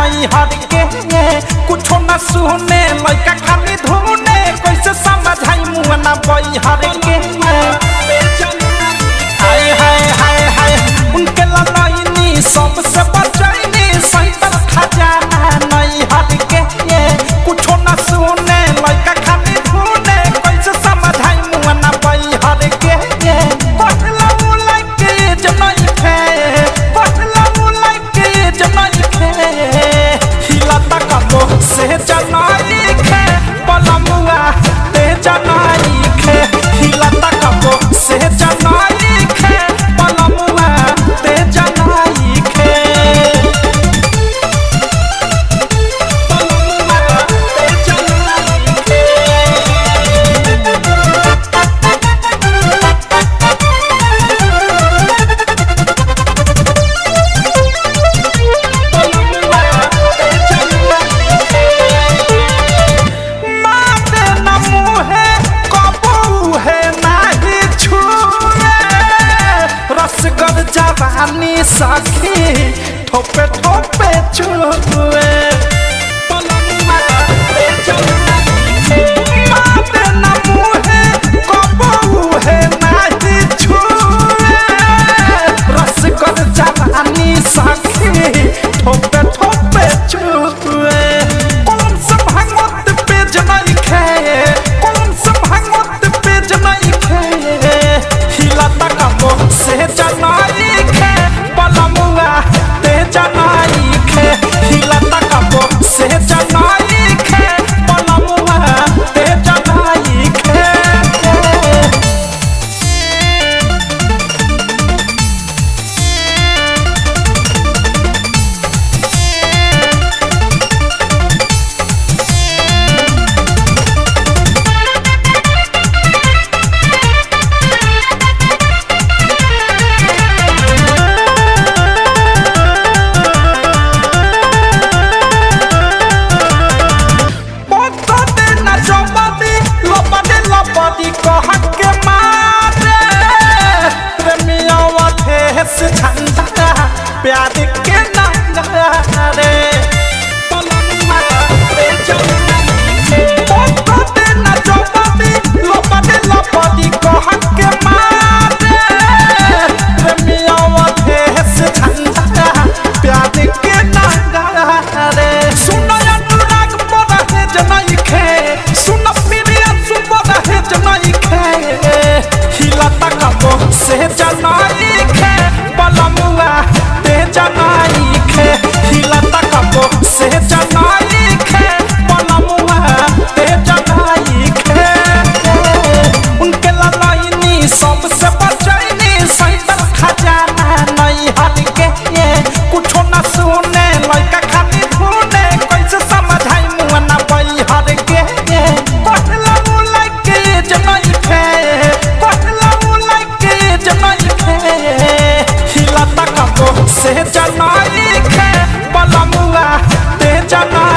नहीं हर के कुछ न सुने लड़का खाली धुने कैसे समझाई मुँह न बई हर के हाय हाय हाय हाय उनके ललैनी सबसे बचैनी सैतर खजाना नहीं हर के कुछ न सुने लड़का खाली धुने कैसे समझाई मुँह न बई हर के पहला लड़के जनाई खे पहला लड़के जनाई खे हिला तक लो से जनाई खे पलमुआ ते जनाई खे हिला तक लो से जनाई खे पलमुआ ते जनाई खे पलमुआ ते जनाई खे माते न मुहे कबू है नाही छुए रसगर जवानी सखी ठोपे ठोपे छुए माते न मुहे कबू है नाही छुए रसगर जवानी सखी ठोपे ठोपे छुए कौन से भांगत पे जनाई खे कौन से भांगत पे जनाई खे हिला तक लो से जनाई खे पलमुआ ते जनाई खे हिला तक लो से जनाई खे पलमुआ ते जनाई खे पत्ते न जबादी लबदी कह के मारे प्रेमिया वाथे से झंडा प्यार के नारे पलमुआ ते जनाई पत्ते न जबादी लबदी कह के मारे प्रेमिया वाथे से झंडा प्यार के नारे सुनो अनुराग बड़ा है जनाई खे सुनो प्रिया सुबह है जनाई खे हिला तक लो से जनाई खे पलमुआ ते जनाई खे हिला तक लो से जनाई खे पलमुआ ते जनाई खे उनके ललैनी सबसे बचैनी सैतर खजाना नहीं हट के कुछ न सुने लड़का खाली धुने कैसे समझाई मुँह न बई हर के पहला लड़के जनाई खे पहला लड़के जनाई खे हिला तक लो से जनाई खे पलमुआ ते जनाई